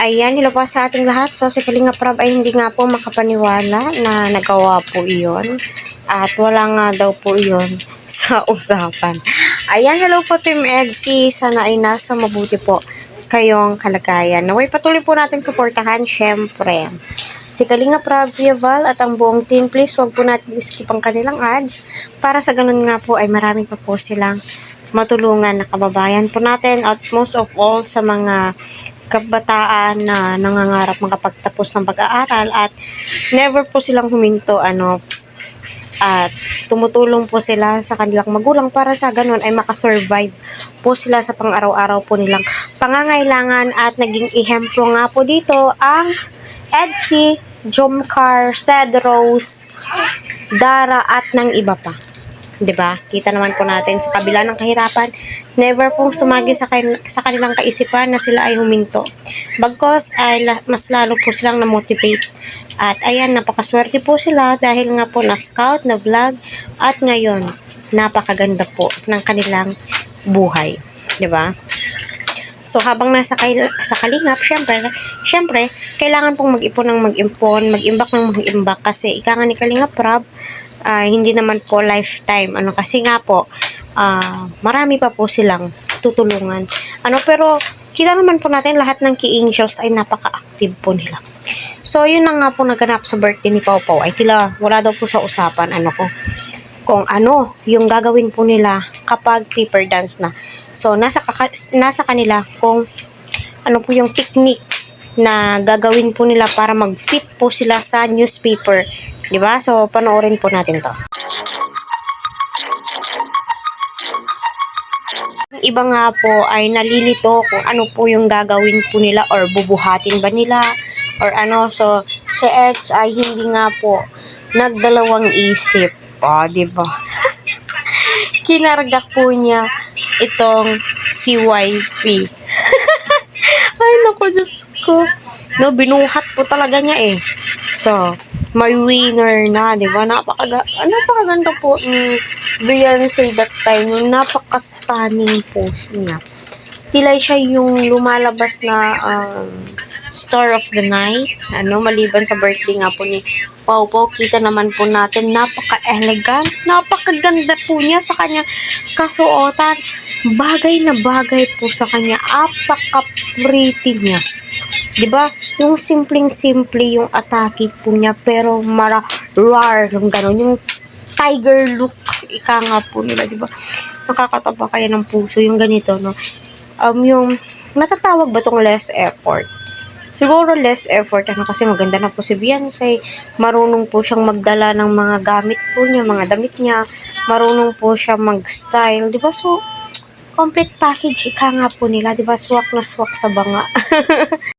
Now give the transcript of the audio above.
Ayan, hello po sa ating lahat. So, si Kalinga Prab ay hindi nga po makapaniwala na nagawa po iyon. At wala nga daw po iyon sa usapan. Ayan, hello po Team EDSI. Sana ay nasa mabuti po kayong kalagayan. Naway patuloy po natin suportahan, syempre. Si Kalinga Prab, Val at ang buong team, please wag po natin skip ang kanilang ads para sa ganun nga po ay marami pa po silang matulungan na kababayan po natin at most of all sa mga kabataan na nangangarap makapagtapos ng pag-aaral at never po silang huminto at tumutulong po sila sa kanilang magulang para sa ganun ay makasurvive po sila sa pang-araw-araw po nilang pangangailangan at naging ehemplo nga po dito ang EDSI, Jomcar, Cedros, Dara at ng iba pa. 'Di ba? Kita naman po natin sa kabila ng kahirapan, never pong sumagi sa kanilang kaisipan na sila ay huminto. Bagkos ay mas lalo po silang na-motivate. At ayan, napakaswerte po sila dahil nga po na-scout, na-vlog at ngayon napakaganda po ng kanilang buhay, 'di ba? So habang nasa sa kalingap, syempre kailangan pong mag-ipon ng mag-imbak ng mag-imbak kasi ika nga ni Kalinga Prab, hindi naman po lifetime kasi nga po marami pa po silang tutulungan pero kita naman po natin lahat ng Key Angels ay napaka-active po nila. So yun na nga po naganap sa birthday ni Pau Pau ay tila wala daw po sa usapan kung ano yung gagawin po nila kapag paper dance na. So nasa kanila kung ano po yung technique na gagawin po nila para mag-fit po sila sa newspaper. Diba? So, panoorin po natin to. Iba nga po ay nalilito kung ano po yung gagawin po nila or bubuhatin ba nila or So, si Eds ay hindi nga po nagdalawang isip. Diba? Kinarga po niya itong si wifey. Ay, naku, Diyos ko. Binuhat po talaga niya So, may winner na, di ba? Napakaganda po ni Beyonce that time. Napaka-stunning po niya. Tila siya yung lumalabas na star of the night. Maliban sa birthday nga po ni Pau Pau, kita naman po natin, napaka-elegant. Napakaganda po niya sa kanya kasuotan. Bagay na bagay po sa kanya. Apaka-pretty niya. Diba? Yung simpleng-simple yung atake po niya, pero rar, yung gano'n, yung tiger look, ika nga po nila, diba? Nakakataba kaya ng puso, yung ganito, yung, natatawag ba tong less effort? Siguro less effort, kasi maganda na po si Beyonce, marunong po siyang magdala ng mga gamit po niya, mga damit niya, marunong po siya mag-style, diba? So, complete package, ika nga po nila, diba? Swak na swak sa banga.